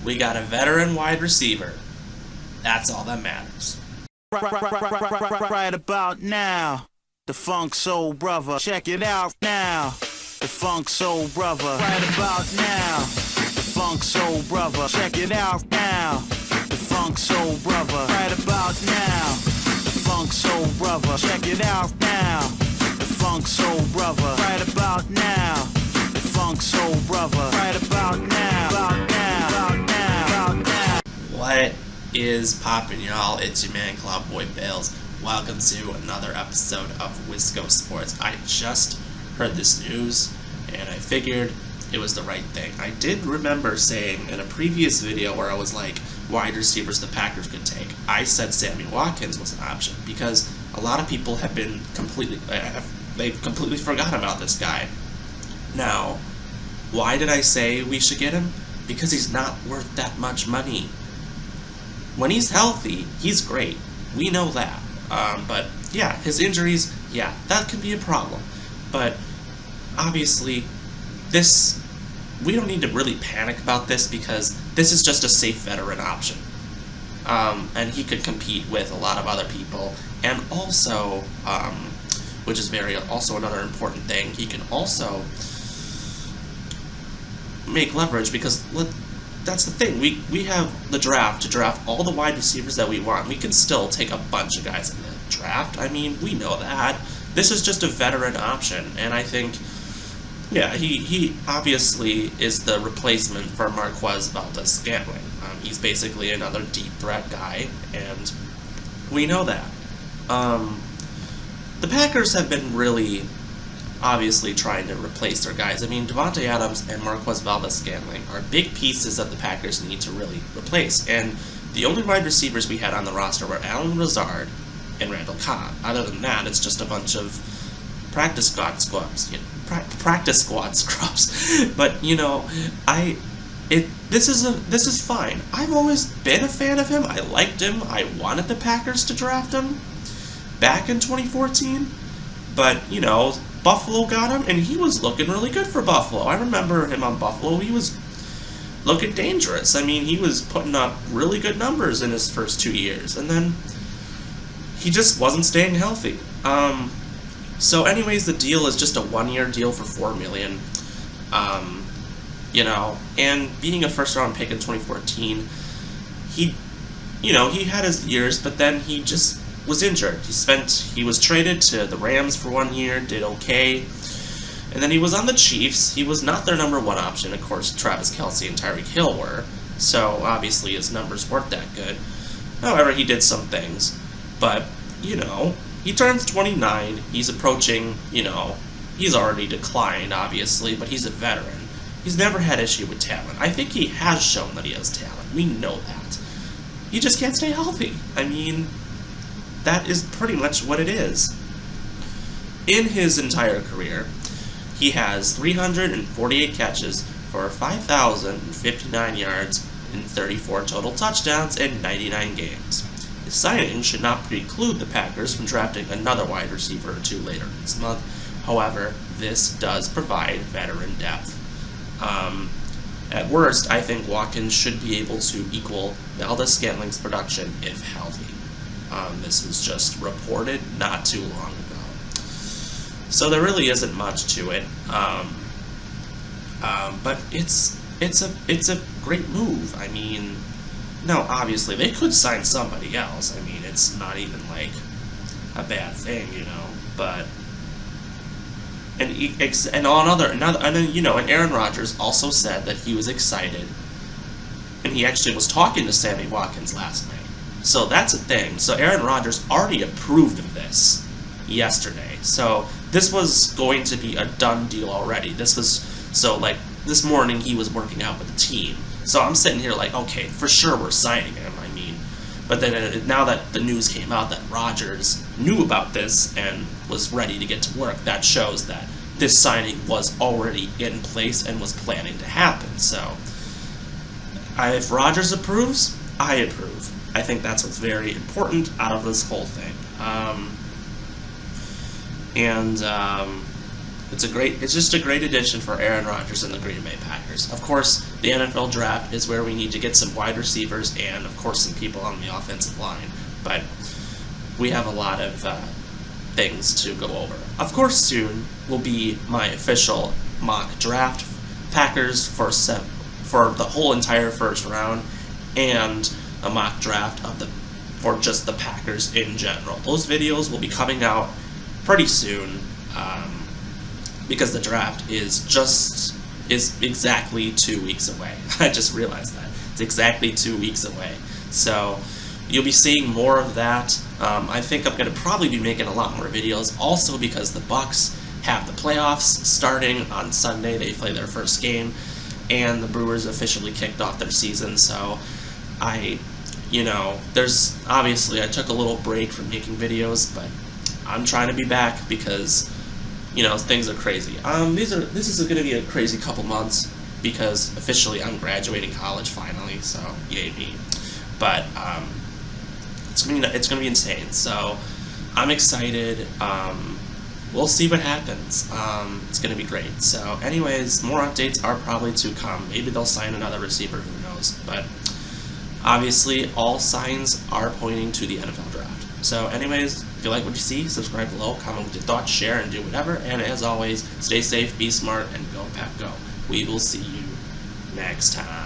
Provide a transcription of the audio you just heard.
We got a veteran wide receiver. That's all that matters. Right about now, the Funk Soul Brother. Check it out now, the Funk Soul Brother. Right about now, the Funk Soul Brother. Check it out now, the Funk Soul Brother. Right about now, the Funk Soul Brother. Check it out now, the Funk Soul Brother. Right about now, the Funk Soul Brother. Right about now, about now, about now, about now. What is poppin', y'all? It's your man Cloudboy Bales. Welcome to another episode of Wisco Sports. I just heard this news and I figured it was the right thing. I did remember saying in a previous video where I was like, wide receivers the Packers could take, I said Sammy Watkins was an option because a lot of people have been they've completely forgotten about this guy. Now, why did I say we should get him? Because he's not worth that much money. When he's healthy, he's great. We know that. But yeah, his injuries, yeah, that could be a problem. But obviously, we don't need to really panic about this because this is just a safe veteran option. And he could compete with a lot of other people. And also, which is also another important thing, he can also make leverage because that's the thing. We have the draft to draft all the wide receivers that we want. We can still take a bunch of guys in the draft. I mean, we know that. This is just a veteran option, and I think, yeah, he obviously is the replacement for Marquez Valdes-Scantling. He's basically another deep threat guy, and we know that. The Packers have been really obviously trying to replace their guys. I mean, Davante Adams and Marquez Valdes-Scantling are big pieces that the Packers need to really replace. And the only wide receivers we had on the roster were Allen Lazard and Randall Cobb. Other than that, it's just a bunch of practice squad scrubs. But you know, this is fine. I've always been a fan of him. I liked him. I wanted the Packers to draft him back in 2014. But you know, Buffalo got him, and he was looking really good for Buffalo. I remember him on Buffalo. He was looking dangerous. I mean, he was putting up really good numbers in his first 2 years, and then he just wasn't staying healthy. So anyways, the deal is just a one-year deal for $4 million. You know, and being a first-round pick in 2014, he had his years, but then he just was injured. He was traded to the Rams for 1 year, did okay, and then he was on the Chiefs. He was not their number one option. Of course, Travis Kelce and Tyreek Hill were, so obviously his numbers weren't that good. However, he did some things, but, you know, he turns 29, he's approaching, you know, he's already declined, obviously, but he's a veteran. He's never had issue with talent. I think he has shown that he has talent. We know that. He just can't stay healthy. I mean, that is pretty much what it is. In his entire career, he has 348 catches for 5,059 yards and 34 total touchdowns in 99 games. His signing should not preclude the Packers from drafting another wide receiver or two later this month. However, this does provide veteran depth. At worst, I think Watkins should be able to equal Valdes-Scantling's production if healthy. This was just reported not too long ago. So there really isn't much to it. But it's a great move. I mean, no, obviously they could sign somebody else. I mean, it's not even like a bad thing, you know. But and Aaron Rodgers also said that he was excited, and he actually was talking to Sammy Watkins last night. So that's a thing. So Aaron Rodgers already approved of this yesterday. So this was going to be a done deal already. This morning he was working out with the team. So I'm sitting here like, okay, for sure we're signing him. I mean, but then now that the news came out that Rodgers knew about this and was ready to get to work, that shows that this signing was already in place and was planning to happen. So if Rodgers approves, I approve. I think that's what's very important out of this whole thing. It's just a great addition for Aaron Rodgers and the Green Bay Packers. Of course, the NFL draft is where we need to get some wide receivers and, of course, some people on the offensive line. But we have a lot of things to go over. Of course, soon will be my official mock draft. Packers for the whole entire first round, and a mock draft for just the Packers in general. Those videos will be coming out pretty soon. Because the draft is exactly 2 weeks away. I just realized that. It's exactly 2 weeks away. So you'll be seeing more of that. I think I'm going to probably be making a lot more videos, also because the Bucks have the playoffs starting on Sunday. They play their first game, and the Brewers officially kicked off their season. So there's obviously I took a little break from making videos, but I'm trying to be back because things are crazy. This is going to be a crazy couple months because officially I'm graduating college finally, so yay me. But it's going to be insane. So I'm excited. We'll see what happens. It's going to be great. So anyways, more updates are probably to come. Maybe they'll sign another receiver, who knows. But obviously all signs are pointing to the NFL draft. So anyways, if you like what you see, subscribe below, comment with your thoughts, share, and do whatever. And as always, stay safe, be smart, and go Pack Go. We will see you next time.